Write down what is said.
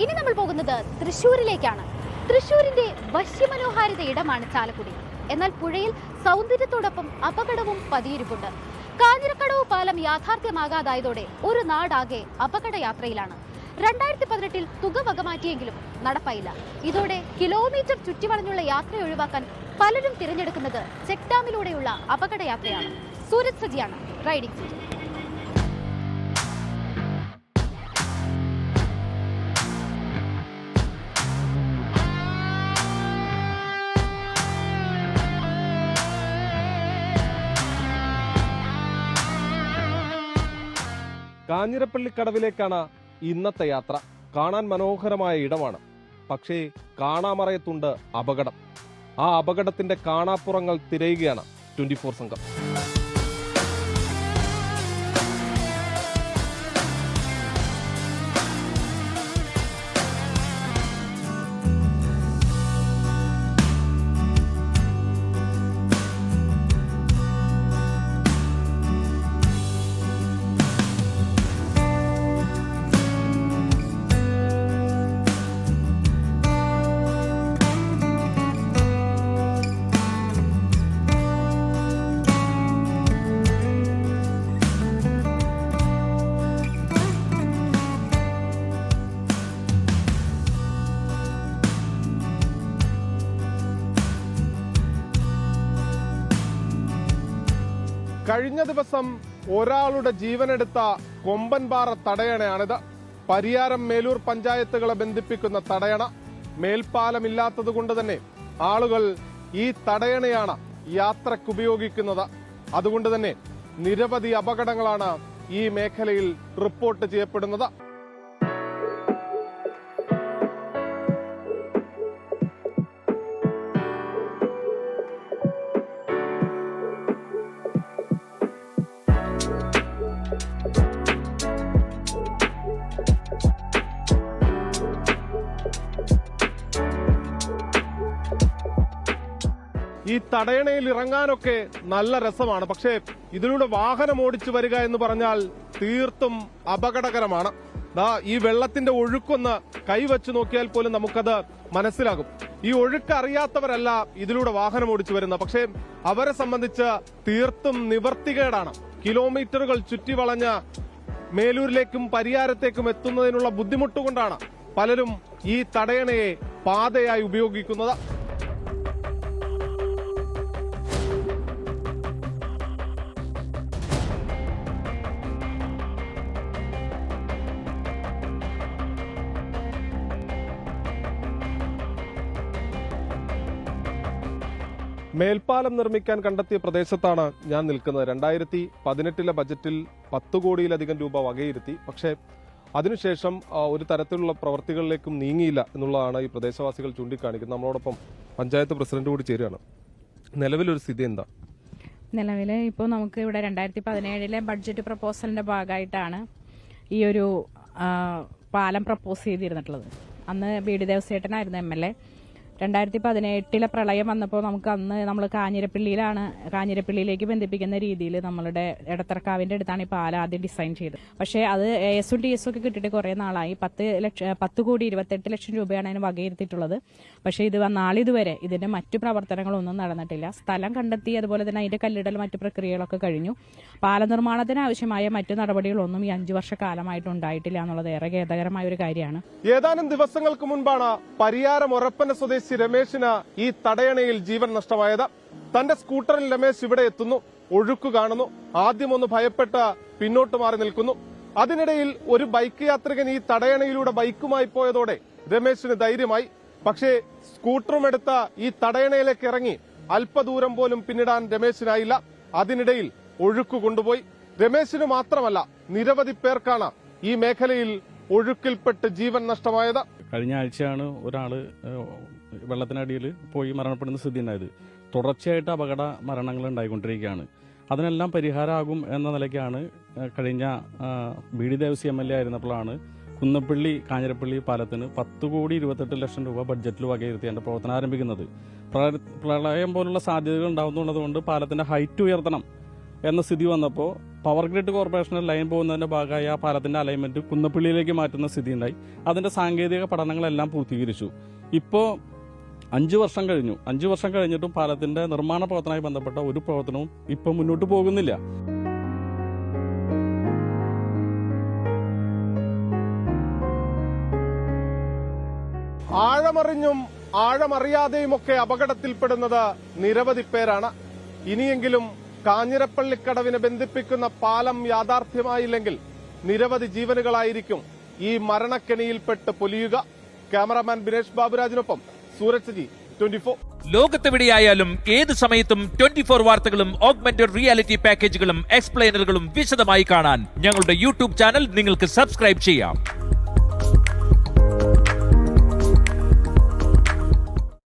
ഇനി നമ്മൾ പോകുന്നത് തൃശ്ശൂരിലേക്കാണ്. തൃശ്ശൂരിന്റെ വശ്യമനോഹാരിത ഇടമാണ് ചാലക്കുടി. എന്നാൽ പുഴയിൽ സൗന്ദര്യത്തോടൊപ്പം അപകടവും പതിയിരിപ്പുണ്ട്. കാഞ്ഞിരക്കടവ് പാലം യാഥാർത്ഥ്യമാകാതായതോടെ ഒരു നാടാകെ അപകട യാത്രയിലാണ്. 2018 തുക വകമാറ്റിയെങ്കിലും നടപ്പായില്ല. ഇതോടെ കിലോമീറ്റർ ചുറ്റിവളഞ്ഞുള്ള യാത്ര ഒഴിവാക്കാൻ പലരും തിരഞ്ഞെടുക്കുന്നത് ചെക്ക് ഡാമിലൂടെയുള്ള അപകട യാത്രയാണ്. സൂരജ് സജിയാണ് റൈഡിംഗ് സൂരജ്. കാഞ്ഞിരപ്പള്ളിക്കടവിലേക്കാണ് ഇന്നത്തെ യാത്ര. കാണാൻ മനോഹരമായ ഇടമാണ്. പക്ഷേ കാണാമറയത്തുണ്ട് അപകടം. ആ അപകടത്തിന്റെ കാണാപ്പുറങ്ങൾ തിരയുകയാണ് 24 സംഘം. കഴിഞ്ഞ ദിവസം ഒരാളുടെ ജീവനെടുത്ത കൊമ്പൻപാറ തടയണയാണിത്. പരിയാരം മേലൂർ പഞ്ചായത്തുകളെ ബന്ധിപ്പിക്കുന്ന തടയണ. മേൽപ്പാലമില്ലാത്തത് കൊണ്ട് തന്നെ ആളുകൾ ഈ തടയണയാണ് യാത്രയ്ക്ക് ഉപയോഗിക്കുന്നത്. അതുകൊണ്ട് തന്നെ നിരവധി അപകടങ്ങളാണ് ഈ മേഖലയിൽ റിപ്പോർട്ട് ചെയ്യപ്പെടുന്നത്. ഈ തടയണയിൽ ഇറങ്ങാനൊക്കെ നല്ല രസമാണ്. പക്ഷേ ഇതിലൂടെ വാഹനം ഓടിച്ചു വരിക എന്ന് പറഞ്ഞാൽ തീർത്തും അപകടകരമാണ്. ഈ വെള്ളത്തിന്റെ ഒഴുക്കൊന്ന് കൈവച്ചു നോക്കിയാൽ പോലും നമുക്കത് മനസ്സിലാകും. ഈ ഒഴുക്ക് അറിയാത്തവരല്ല ഇതിലൂടെ വാഹനം ഓടിച്ചു വരുന്നത്. പക്ഷേ അവരെ സംബന്ധിച്ച് തീർത്തും നിവർത്തികേടാണ്. കിലോമീറ്ററുകൾ ചുറ്റിവളഞ്ഞ മേലൂരിലേക്കും പരിയാരത്തേക്കും എത്തുന്നതിനുള്ള ബുദ്ധിമുട്ടുകൊണ്ടാണ് പലരും ഈ തടയണയെ പാതയായി ഉപയോഗിക്കുന്നത്. മേൽപ്പാലം നിർമ്മിക്കാൻ കണ്ടെത്തിയ പ്രദേശത്താണ് ഞാൻ നിൽക്കുന്നത്. 2018 ബജറ്റിൽ 10 കോടിയിലധികം രൂപ വകയിരുത്തി. പക്ഷേ അതിനുശേഷം ഒരു തരത്തിലുള്ള പ്രവർത്തികളിലേക്കും നീങ്ങിയില്ല എന്നുള്ളതാണ് ഈ പ്രദേശവാസികൾ ചൂണ്ടിക്കാണിക്കുന്നത്. നമ്മളോടൊപ്പം പഞ്ചായത്ത് പ്രസിഡന്റ് കൂടി ചേരുകയാണ്. നിലവിലൊരു സ്ഥിതി എന്താ? നിലവിൽ ഇപ്പോൾ നമുക്ക് ഇവിടെ 2017 ബഡ്ജറ്റ് പ്രപ്പോസലിന്റെ ഭാഗമായിട്ടാണ് ഈ ഒരു പാലം പ്രപ്പോസ് ചെയ്തിരുന്നിട്ടുള്ളത്. അന്ന് ബി ഡി ദേവസേട്ടനായിരുന്നു MLA. 2018 പ്രളയം വന്നപ്പോൾ നമ്മൾ കാഞ്ഞിരപ്പള്ളിയിലേക്ക് ബന്ധിപ്പിക്കുന്ന രീതിയിൽ നമ്മളുടെ എടത്തറക്കാവിന്റെ അടുത്താണ് ഈ പാലം ആദ്യം ഡിസൈൻ ചെയ്തത്. പക്ഷേ അത് AS TS ഒക്കെ കിട്ടിയിട്ട് കുറേ നാളായി. 10 കോടി 28 ലക്ഷം രൂപയാണ് അതിന് വകയിരുത്തിയിട്ടുള്ളത്. പക്ഷേ ഇത് നാളിതുവരെ ഇതിന്റെ മറ്റു പ്രവർത്തനങ്ങളൊന്നും നടന്നിട്ടില്ല. സ്ഥലം കണ്ടെത്തി, അതുപോലെ തന്നെ അതിന്റെ കല്ലിടൽ മറ്റു പ്രക്രിയകളൊക്കെ കഴിഞ്ഞു. പാല നിർമ്മാണത്തിന് ആവശ്യമായ മറ്റു നടപടികളൊന്നും ഈ 5 വർഷക്കാലമായിട്ട് ഉണ്ടായിട്ടില്ല എന്നുള്ളത് ഏറെ ഖേദകരമായ ഒരു കാര്യമാണ്. ഏതാനും ദിവസങ്ങൾക്ക് മുൻപാണ് പരിയാരം ഒരപ്പന സ്വദേശി രമേശിന് ഈ തടയണയിൽ ജീവൻ നഷ്ടമായത്. തന്റെ സ്കൂട്ടറിൽ രമേശ് ഇവിടെ എത്തുന്നു. ഒഴുക്ക് കാണുന്നു. ആദ്യം ഒന്ന് ഭയപ്പെട്ട് പിന്നോട്ട് മാറി നിൽക്കുന്നു. അതിനിടയിൽ ഒരു ബൈക്ക് യാത്രികൻ ഈ തടയണയിലൂടെ ബൈക്കുമായി പോയതോടെ രമേശിന് ധൈര്യമായി. പക്ഷേ സ്കൂട്ടറും എടുത്ത് ഈ തടയണയിലേക്ക് ഇറങ്ങി അല്പദൂരം പോലും പിന്നിടാൻ രമേശിനായില്ല. അതിനിടയിൽ ഒഴുക്ക് കൊണ്ടുപോയി. രമേശിന് മാത്രമല്ല, നിരവധി പേർക്കാണ് ഈ മേഖലയിൽ ഒഴുക്കിൽപ്പെട്ട് ജീവൻ നഷ്ടമായത്. കഴിഞ്ഞ ആഴ്ചയാണ് ഒരാള് വെള്ളത്തിനടിയിൽ പോയി മരണപ്പെടുന്ന സ്ഥിതി ഉണ്ടായത്. തുടർച്ചയായിട്ട് അപകട മരണങ്ങൾ ഉണ്ടായിക്കൊണ്ടിരിക്കുകയാണ്. അതിനെല്ലാം പരിഹാരമാകും എന്ന നിലയ്ക്കാണ് കഴിഞ്ഞ BD ദേവസി MLA ആയിരുന്നപ്പോഴാണ് കുന്നപ്പള്ളി കാഞ്ഞിരപ്പള്ളി പാലത്തിന് 10 കോടി 28 ലക്ഷം രൂപ ബഡ്ജറ്റിൽ വകയിരുത്തി അതിന്റെ പ്രവർത്തനം ആരംഭിക്കുന്നത്. പ്രളയം പോലുള്ള സാധ്യതകൾ ഉണ്ടാകുന്നതുകൊണ്ട് പാലത്തിന്റെ ഹൈറ്റ് ഉയർത്തണം, എന്ന സ്ഥിതി വന്നപ്പോൾ പവർ ഗ്രിഡ് കോർപ്പറേഷനിൽ ലൈൻ പോകുന്നതിൻ്റെ ഭാഗമായി ആ പാലത്തിൻ്റെ അലൈൻമെൻറ്റ് കുന്നപ്പള്ളിയിലേക്ക് മാറ്റുന്ന സ്ഥിതി ഉണ്ടായി. അതിൻ്റെ സാങ്കേതിക പഠനങ്ങളെല്ലാം പൂർത്തീകരിച്ചു. ഇപ്പോൾ 5 വർഷം കഴിഞ്ഞു. 5 വർഷം കഴിഞ്ഞിട്ടും പാലത്തിൻ്റെ നിർമ്മാണ പ്രവർത്തനവുമായി ബന്ധപ്പെട്ട ഒരു പ്രവർത്തനവും ഇപ്പം മുന്നോട്ട് പോകുന്നില്ല. ആഴമറിഞ്ഞും ആഴമറിയാതെയുമൊക്കെ അപകടത്തിൽപ്പെടുന്നത് നിരവധി പേരാണ്. ഇനിയെങ്കിലും കാഞ്ഞിരപ്പള്ളിക്കടവിനെ ബന്ധിപ്പിക്കുന്ന പാലം യാഥാർത്ഥ്യമായില്ലെങ്കിൽ നിരവധി ജീവനുകളായിരിക്കും ഈ മരണക്കെണിയിൽപ്പെട്ട് പൊലിയുക. ക്യാമറാമാൻ ബിനേഷ് ബാബുരാജിനൊപ്പം സൂരജ് ജി, 24. ലോകത്തെവിടെയായാലും ഏത് സമയത്തും 24 വാർത്തകളും ഓഗ്മെന്റഡ് റിയാലിറ്റി പാക്കേജുകളും എക്സ്പ്ലെയിനറുകളും വിശദമായി കാണാൻ ഞങ്ങളുടെ യൂട്യൂബ് ചാനൽ നിങ്ങൾക്ക് സബ്സ്ക്രൈബ് ചെയ്യാം.